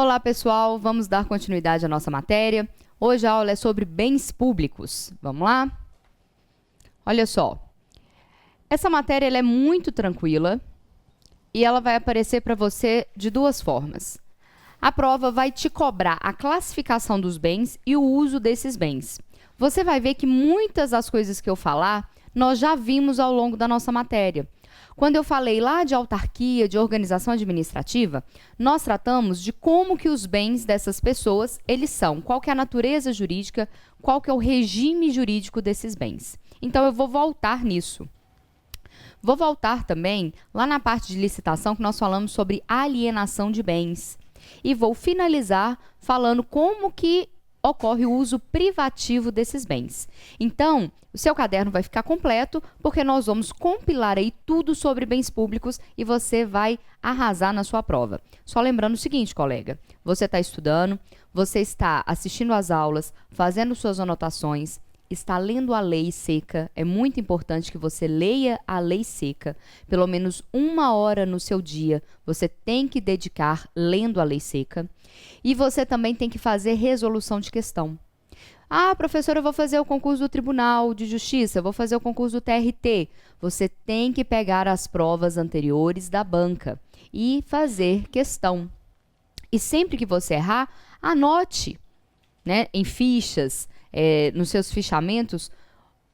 Olá, pessoal! Vamos dar continuidade à nossa matéria. Hoje a aula é sobre bens públicos. Vamos lá? Olha só. Essa matéria ela é muito tranquila e ela vai aparecer para você de duas formas. A prova vai te cobrar a classificação dos bens e o uso desses bens. Você vai ver que muitas das coisas que eu falar, nós já vimos ao longo da nossa matéria. Quando eu falei lá de autarquia, de organização administrativa, nós tratamos de como que os bens dessas pessoas, eles são, qual que é a natureza jurídica, qual que é o regime jurídico desses bens. Então, eu vou voltar nisso. Vou voltar também lá na parte de licitação que nós falamos sobre alienação de bens. E vou finalizar falando como que ocorre o uso privativo desses bens. Então, o seu caderno vai ficar completo, porque nós vamos compilar aí tudo sobre bens públicos e você vai arrasar na sua prova. Só lembrando o seguinte, colega, você está estudando, você está assistindo às aulas, fazendo suas anotações, está lendo a lei seca. É muito importante que você leia a lei seca. Pelo menos 1 hora no seu dia você tem que dedicar lendo a lei seca. E você também tem que fazer resolução de questão. Ah, professora, eu vou fazer o concurso do Tribunal de Justiça, eu vou fazer o concurso do TRT. Você tem que pegar as provas anteriores da banca e fazer questão. E sempre que você errar, anote, né, em fichas, nos seus fichamentos,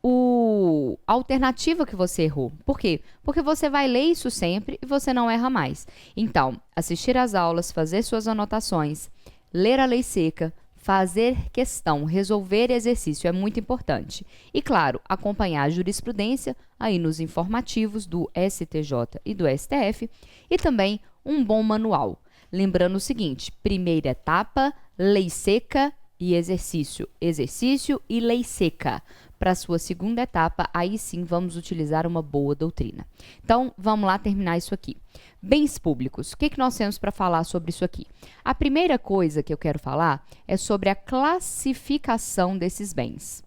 a alternativa que você errou. Por quê? Porque você vai ler isso sempre e você não erra mais. Então, assistir às aulas, fazer suas anotações, ler a lei seca, fazer questão, resolver exercício é muito importante. E, claro, acompanhar a jurisprudência aí nos informativos do STJ e do STF e também um bom manual. Lembrando o seguinte, primeira etapa, lei seca e exercício. Exercício e lei seca. Para a sua segunda etapa, aí sim vamos utilizar uma boa doutrina. Então, vamos lá terminar isso aqui. Bens públicos. O que nós temos para falar sobre isso aqui? A primeira coisa que eu quero falar é sobre a classificação desses bens.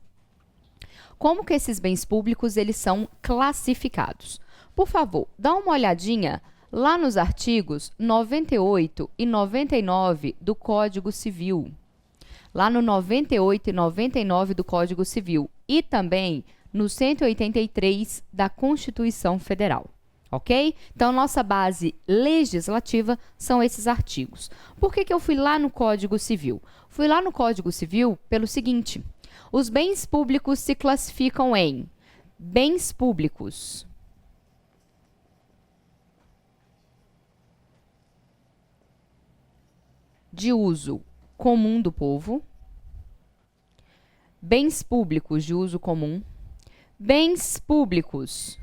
Como que esses bens públicos eles são classificados? Por favor, dá uma olhadinha lá nos artigos 98 e 99 do Código Civil. Lá no 98 e 99 do Código Civil e também no 183 da Constituição Federal, ok? Então, nossa base legislativa são esses artigos. Por que eu fui lá no Código Civil? Fui lá no Código Civil pelo seguinte, os bens públicos se classificam em bens públicos de uso comum do povo, bens públicos de uso comum, bens públicos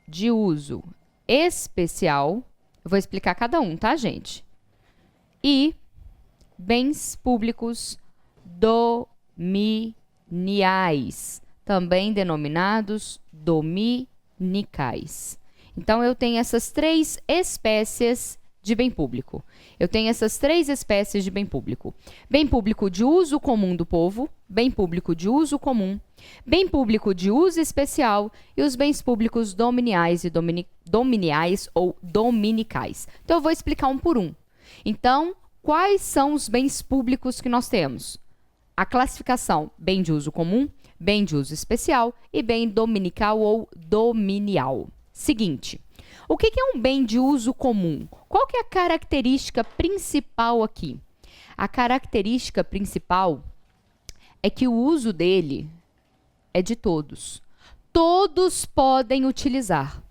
de uso especial, eu vou explicar cada um, tá, gente? E bens públicos dominiais, também denominados dominicais. Então, eu tenho essas três espécies de bem público. Eu tenho essas três espécies de bem público. Bem público de uso comum do povo, bem público de uso comum, bem público de uso especial e os bens públicos dominiais e dominiais ou dominicais. Então, eu vou explicar um por um. Então, quais são os bens públicos que nós temos? A classificação, bem de uso comum, bem de uso especial e bem dominical ou dominial. Seguinte, o que é um bem de uso comum? Qual que é a característica principal aqui? A característica principal é que o uso dele é de todos. Todos podem utilizar.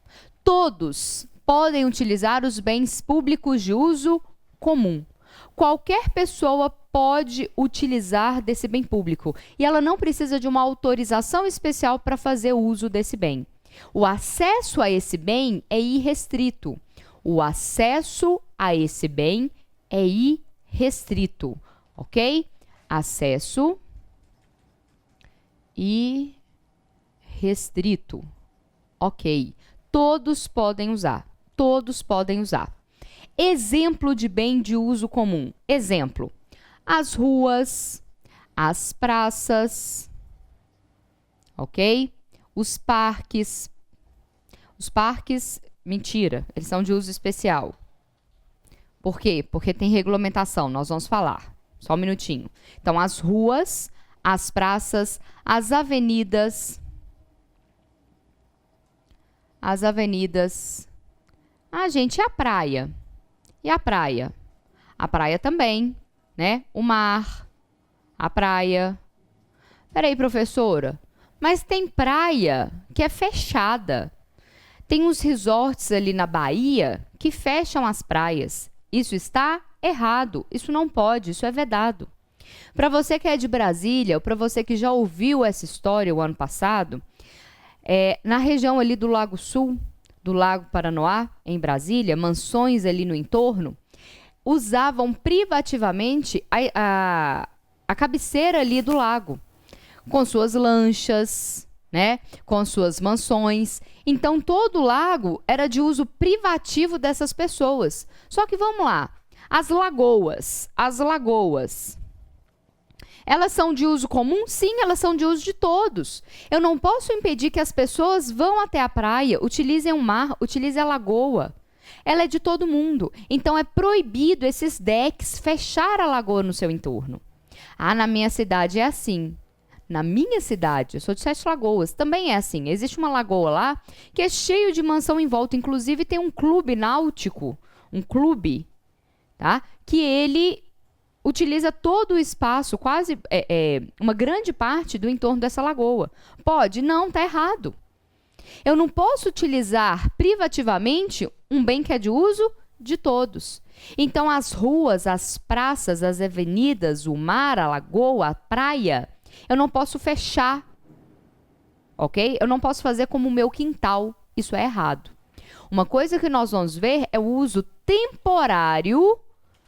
Todos podem utilizar os bens públicos de uso comum. Qualquer pessoa pode utilizar desse bem público e ela não precisa de uma autorização especial para fazer uso desse bem. O acesso a esse bem é irrestrito. O acesso a esse bem é irrestrito, ok? Acesso irrestrito, ok? Todos podem usar, todos podem usar. Exemplo de bem de uso comum. Exemplo, as ruas, as praças, ok? Os parques, mentira, eles são de uso especial. Por quê? Porque tem regulamentação, nós vamos falar. Só um minutinho. Então, as ruas, as praças, as avenidas. Ah, gente, e a praia? E a praia? A praia também, né? O mar, a praia. Peraí, professora, mas tem praia que é fechada. Tem uns resorts ali na Bahia que fecham as praias. Isso está errado. Isso não pode, isso é vedado. Para você que é de Brasília, ou para você que já ouviu essa história o ano passado, na região ali do Lago Sul, do Lago Paranoá, em Brasília, mansões ali no entorno, usavam privativamente a cabeceira ali do lago, com suas lanchas, né, com suas mansões. Então, todo o lago era de uso privativo dessas pessoas. Só que, vamos lá, as lagoas, elas são de uso comum? Sim, elas são de uso de todos. Eu não posso impedir que as pessoas vão até a praia, utilizem o mar, utilizem a lagoa. Ela é de todo mundo. Então, é proibido esses decks fechar a lagoa no seu entorno. Ah, na minha cidade é assim. Na minha cidade, eu sou de Sete Lagoas, também é assim. Existe uma lagoa lá que é cheio de mansão em volta. Inclusive, tem um clube náutico, tá? Que ele utiliza todo o espaço, quase uma grande parte do entorno dessa lagoa. Pode? Não, tá errado. Eu não posso utilizar privativamente um bem que é de uso de todos. Então, as ruas, as praças, as avenidas, o mar, a lagoa, a praia, eu não posso fechar, ok? Eu não posso fazer como o meu quintal. Isso é errado. Uma coisa que nós vamos ver é o uso temporário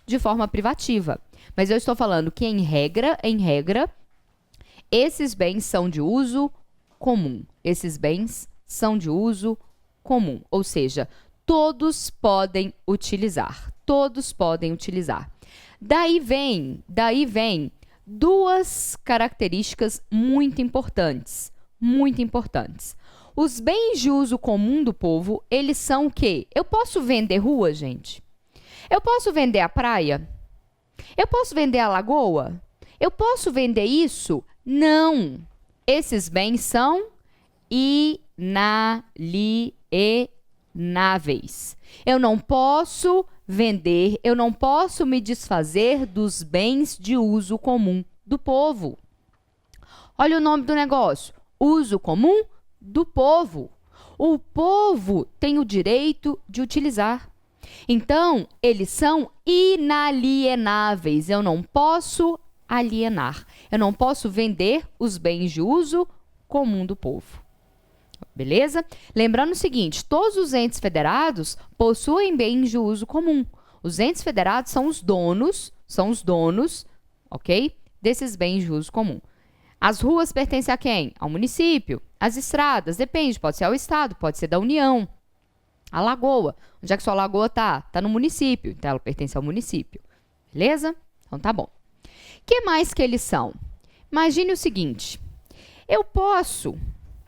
de forma privativa. Mas eu estou falando que, em regra, esses bens são de uso comum. Esses bens são de uso comum. Ou seja, todos podem utilizar. Todos podem utilizar. Daí vem duas características muito importantes. Muito importantes. Os bens de uso comum do povo, eles são o quê? Eu posso vender rua, gente? Eu posso vender a praia? Eu posso vender a lagoa? Eu posso vender isso? Não. Esses bens são inalienáveis. Eu não posso vender, eu não posso me desfazer dos bens de uso comum do povo. Olha o nome do negócio. Uso comum do povo. O povo tem o direito de utilizar. Então, eles são inalienáveis. Eu não posso alienar. Eu não posso vender os bens de uso comum do povo. Beleza? Lembrando o seguinte, todos os entes federados possuem bens de uso comum. Os entes federados são os donos, ok? Desses bens de uso comum. As ruas pertencem a quem? Ao município. As estradas, depende, pode ser ao estado, pode ser da União. A lagoa, onde é que sua lagoa tá? Tá no município, então ela pertence ao município. Beleza? Então tá bom. O que mais que eles são? Imagine o seguinte, eu posso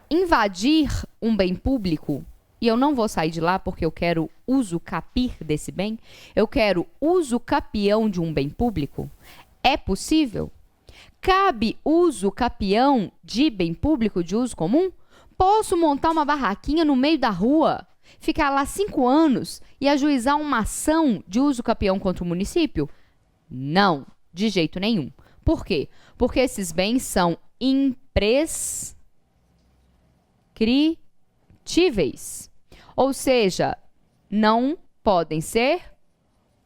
invadir um bem público e eu não vou sair de lá porque eu quero usucapir desse bem? Eu quero usucapião de um bem público? É possível? Cabe usucapião de bem público de uso comum? Posso montar uma barraquinha no meio da rua, ficar lá 5 anos e ajuizar uma ação de usucapião contra o município? Não, de jeito nenhum. Por quê? Porque esses bens são imprescritíveis. Ou seja, não podem ser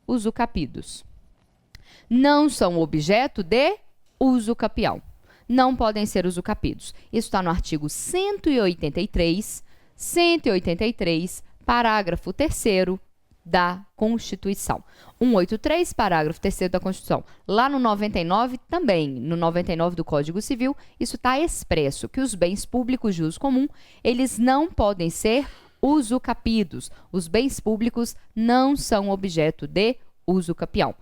usucapidos. Não são objeto de usucapião. Não podem ser usucapidos. Isso está no artigo 183, parágrafo 3º da Constituição. 183, parágrafo 3º da Constituição. Lá no 99 também, no 99 do Código Civil, isso está expresso, que os bens públicos de uso comum, eles não podem ser usucapidos. Os bens públicos não são objeto de uso capião.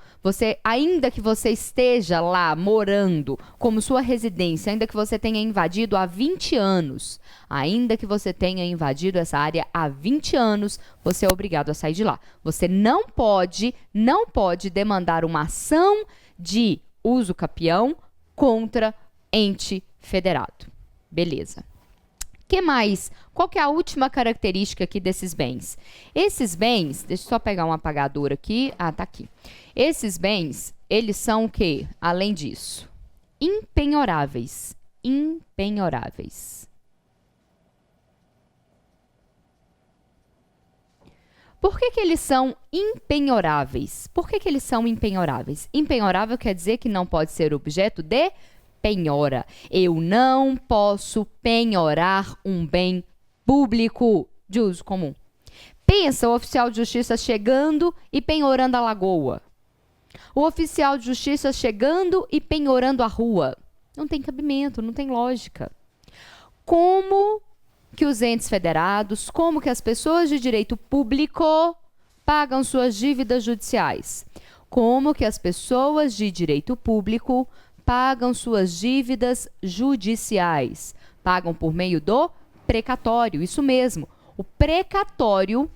Ainda que você esteja lá morando como sua residência, ainda que você tenha invadido há 20 anos, ainda que você tenha invadido essa área há 20 anos, você é obrigado a sair de lá. Você não pode demandar uma ação de uso capião contra ente federado. Beleza. Que mais? Qual que é a última característica aqui desses bens? Esses bens, deixa eu só pegar um apagador aqui. Ah, tá aqui. Esses bens, eles são o quê? Além disso, impenhoráveis. Impenhoráveis. Por que que eles são impenhoráveis? Por que que eles são impenhoráveis? Impenhorável quer dizer que não pode ser objeto de penhora. Eu não posso penhorar um bem público de uso comum. Pensa o oficial de justiça chegando e penhorando a lagoa. O oficial de justiça chegando e penhorando a rua. Não tem cabimento, não tem lógica. Como que os entes federados, como que as pessoas de direito público pagam suas dívidas judiciais? Como que as pessoas de direito público pagam suas dívidas judiciais? Pagam por meio do precatório, isso mesmo. O precatório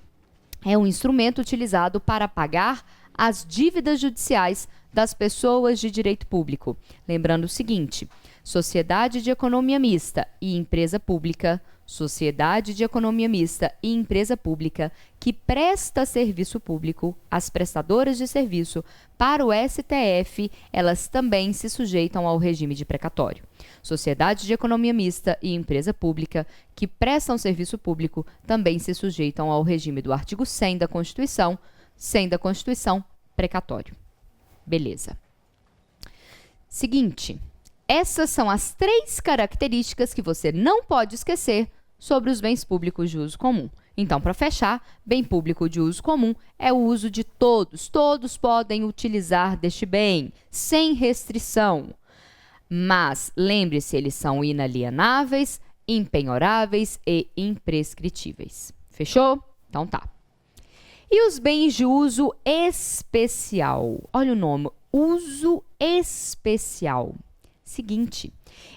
é um instrumento utilizado para pagar as dívidas judiciais das pessoas de direito público. Lembrando o seguinte, sociedade de economia mista e empresa pública, sociedade de economia mista e empresa pública que presta serviço público, as prestadoras de serviço para o STF, elas também se sujeitam ao regime de precatório. Sociedade de economia mista e empresa pública que prestam serviço público também se sujeitam ao regime do artigo 100 da Constituição, precatório. Beleza. Seguinte, essas são as 3 características que você não pode esquecer sobre os bens públicos de uso comum. Então, para fechar, bem público de uso comum é o uso de todos. Todos podem utilizar deste bem, sem restrição. Mas, lembre-se, eles são inalienáveis, impenhoráveis e imprescritíveis. Fechou? Então tá. E os bens de uso especial? Olha o nome, uso especial. Seguinte,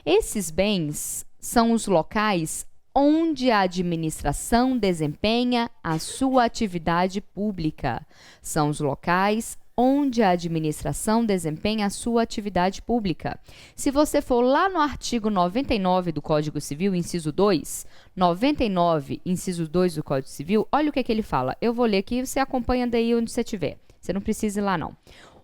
esses bens são os locais onde a administração desempenha a sua atividade pública. São os locais onde a administração desempenha a sua atividade pública. Se você for lá no artigo 99 do Código Civil, inciso 2, 99, inciso 2 do Código Civil, olha o que ele fala. Eu vou ler aqui e você acompanha daí onde você estiver. Você não precisa ir lá, não.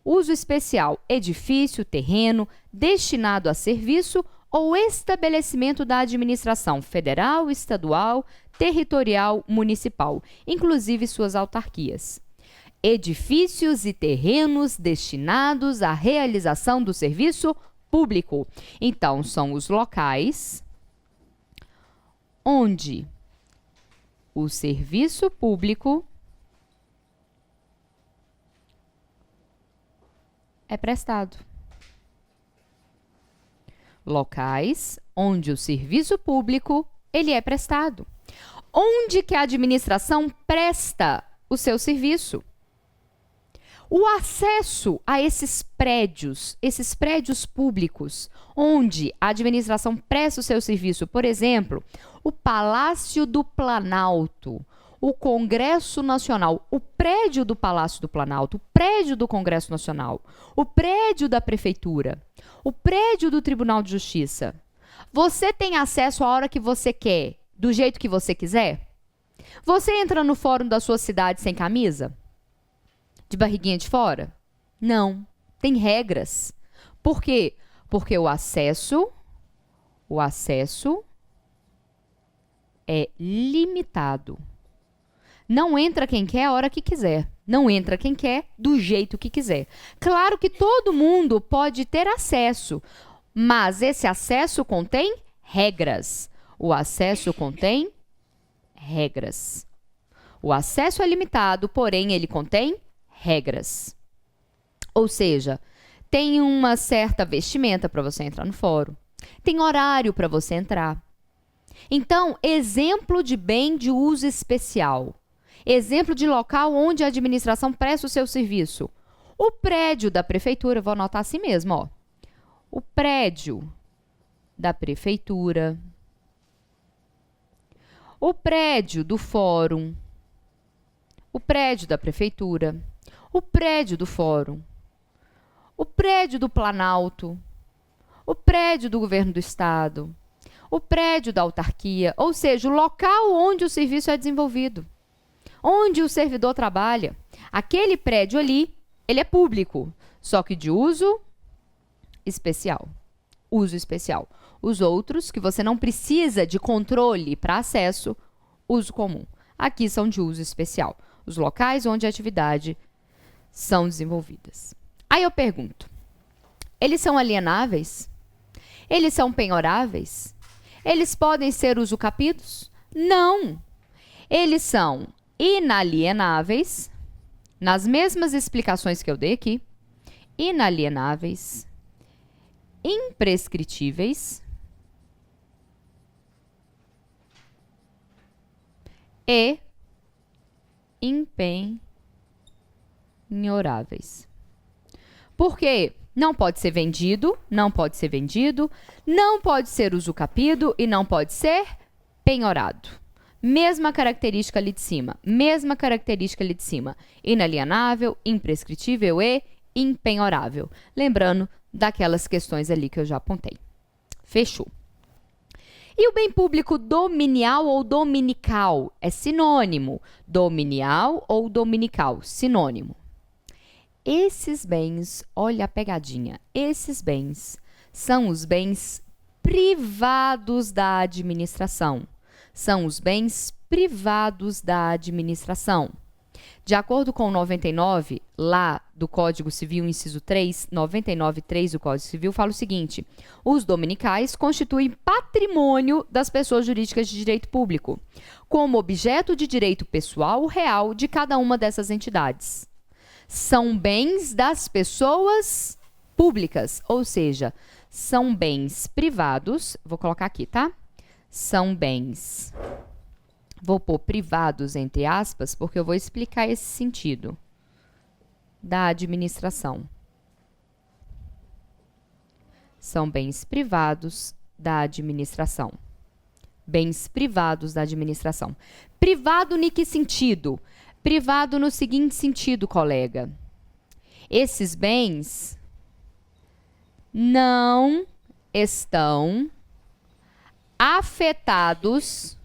Uso especial, edifício, terreno, destinado a serviço ou estabelecimento da administração federal, estadual, territorial, municipal, inclusive suas autarquias. Edifícios e terrenos destinados à realização do serviço público. Então, são os locais onde o serviço público é prestado. Locais onde o serviço público ele é prestado. Onde que a administração presta o seu serviço? O acesso a esses prédios públicos, onde a administração presta o seu serviço, por exemplo, o Palácio do Planalto, o Congresso Nacional, o prédio do Palácio do Planalto, o prédio do Congresso Nacional, o prédio da Prefeitura, o prédio do Tribunal de Justiça. Você tem acesso a hora que você quer, do jeito que você quiser? Você entra no fórum da sua cidade sem camisa? De barriguinha de fora? Não. Tem regras. Por quê? Porque o acesso é limitado. Não entra quem quer a hora que quiser. Não entra quem quer do jeito que quiser. Claro que todo mundo pode ter acesso, mas esse acesso contém regras. O acesso contém regras. O acesso é limitado, porém ele contém regras. Ou seja, tem uma certa vestimenta para você entrar no fórum. Tem horário para você entrar. Então, exemplo de bem de uso especial. Exemplo de local onde a administração presta o seu serviço. O prédio da prefeitura, vou anotar assim mesmo, ó. O prédio da prefeitura, o prédio do fórum, o prédio da prefeitura, o prédio do fórum, o prédio do Planalto, o prédio do governo do estado, o prédio da autarquia, ou seja, o local onde o serviço é desenvolvido, onde o servidor trabalha. Aquele prédio ali, ele é público, só que de uso especial. Uso especial. Os outros, que você não precisa de controle para acesso, uso comum. Aqui são de uso especial. Os locais onde a atividade são desenvolvidas. Aí eu pergunto, eles são alienáveis? Eles são penhoráveis? Eles podem ser usucapidos? Não. Eles são inalienáveis, nas mesmas explicações que eu dei aqui, inalienáveis, imprescritíveis e impenhoráveis. Por quê? Não pode ser vendido, não pode ser vendido, não pode ser usucapido e não pode ser penhorado. Mesma característica ali de cima, mesma característica ali de cima. Inalienável, imprescritível e impenhorável. Lembrando daquelas questões ali que eu já apontei. Fechou. E o bem público dominial ou dominical? É sinônimo. Dominial ou dominical, sinônimo. Esses bens, olha a pegadinha, esses bens são os bens privados da administração. São os bens privados da administração. De acordo com o 99, lá do Código Civil, inciso 3, 99.3 do Código Civil, fala o seguinte: os dominicais constituem patrimônio das pessoas jurídicas de direito público, como objeto de direito pessoal real de cada uma dessas entidades. São bens das pessoas públicas, ou seja, são bens privados, vou colocar aqui, tá? São bens, vou pôr privados entre aspas, porque eu vou explicar esse sentido da administração. São bens privados da administração. Bens privados da administração. Privado em que sentido? Privado no seguinte sentido, colega. Esses bens não estão afetados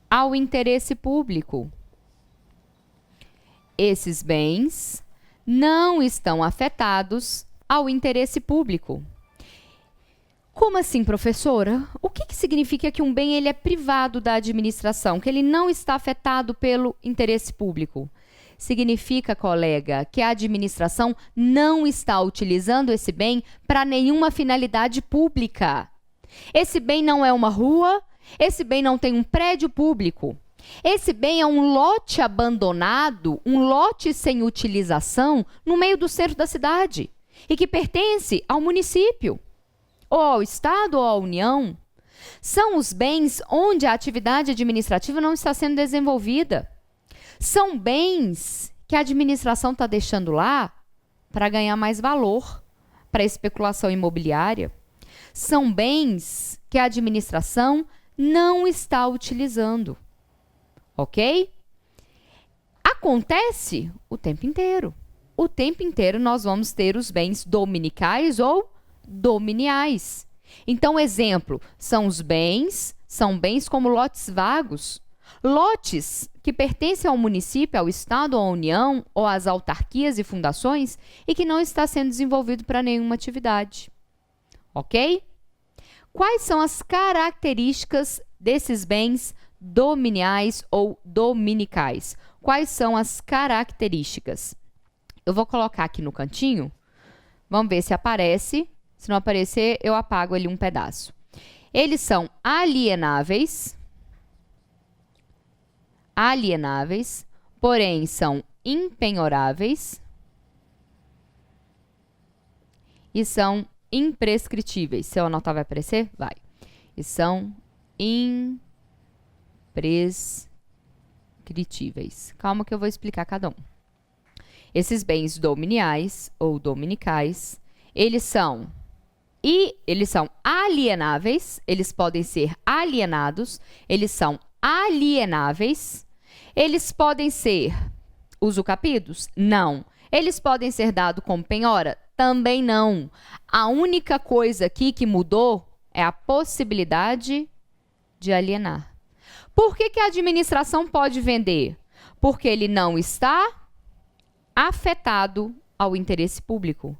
ao interesse público. Esses bens não estão afetados ao interesse público. Como assim, professora? O que significa que um bem ele é privado da administração, que ele não está afetado pelo interesse público? Significa, colega, que a administração não está utilizando esse bem para nenhuma finalidade pública. Esse bem não é uma rua, esse bem não tem um prédio público. Esse bem é um lote abandonado, um lote sem utilização no meio do centro da cidade e que pertence ao município, ou ao Estado ou à União. São os bens onde a atividade administrativa não está sendo desenvolvida. São bens que a administração está deixando lá para ganhar mais valor, para especulação imobiliária. São bens que a administração não está utilizando. Ok? Acontece o tempo inteiro. O tempo inteiro nós vamos ter os bens dominicais ou dominiais. Então, exemplo, são bens como lotes vagos. Lotes que pertencem ao município, ao Estado, à União ou às autarquias e fundações e que não está sendo desenvolvido para nenhuma atividade. Ok? Quais são as características desses bens dominiais ou dominicais? Quais são as características? Eu vou colocar aqui no cantinho. Vamos ver se aparece. Se não aparecer, eu apago ali um pedaço. Eles são alienáveis, porém são impenhoráveis e são imprescritíveis. Se eu anotar, vai aparecer? Vai. E são imprescritíveis. Calma que eu vou explicar cada um. Esses bens dominiais ou dominicais, eles são alienáveis, eles podem ser alienados, eles são alienáveis, eles podem ser usucapidos? Não. Eles podem ser dados como penhora? Também não. A única coisa aqui que mudou é a possibilidade de alienar. Por que a administração pode vender? Porque ele não está afetado ao interesse público.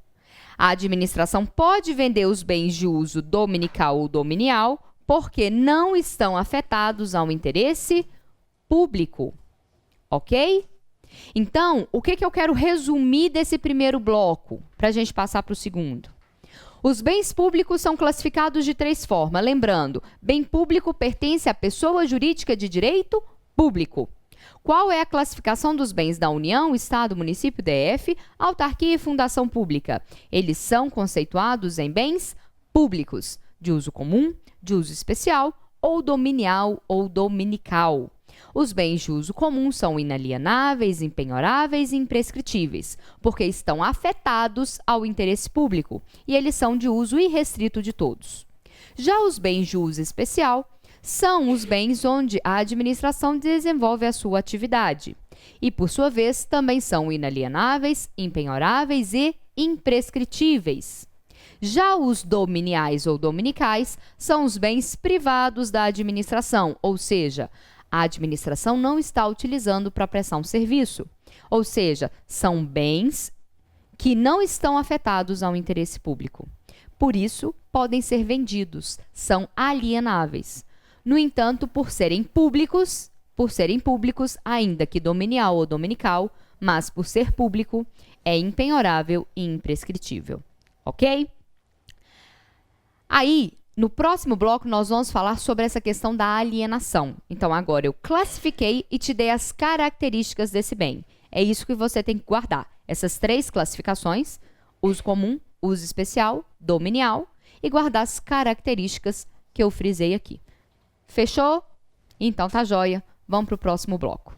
A administração pode vender os bens de uso dominical ou dominial porque não estão afetados ao interesse público. Ok? Então, o que eu quero resumir desse primeiro bloco para a gente passar para o segundo? Os bens públicos são classificados de 3 formas. Lembrando, bem público pertence à pessoa jurídica de direito público. Qual é a classificação dos bens da União, Estado, Município, DF, autarquia e fundação pública? Eles são conceituados em bens públicos, de uso comum, de uso especial ou dominial ou dominical. Os bens de uso comum são inalienáveis, impenhoráveis e imprescritíveis, porque estão afetados ao interesse público e eles são de uso irrestrito de todos. Já os bens de uso especial são os bens onde a administração desenvolve a sua atividade e, por sua vez, também são inalienáveis, impenhoráveis e imprescritíveis. Já os dominiais ou dominicais são os bens privados da administração, ou seja, a administração não está utilizando para prestar um serviço. Ou seja, são bens que não estão afetados ao interesse público. Por isso, podem ser vendidos, são alienáveis. No entanto, por serem públicos, ainda que dominial ou dominical, mas por ser público, é impenhorável e imprescritível. Ok? Aí, no próximo bloco, nós vamos falar sobre essa questão da alienação. Então, agora eu classifiquei e te dei as características desse bem. É isso que você tem que guardar. Essas 3 classificações, uso comum, uso especial, dominial, e guardar as características que eu frisei aqui. Fechou? Então tá joia. Vamos para o próximo bloco.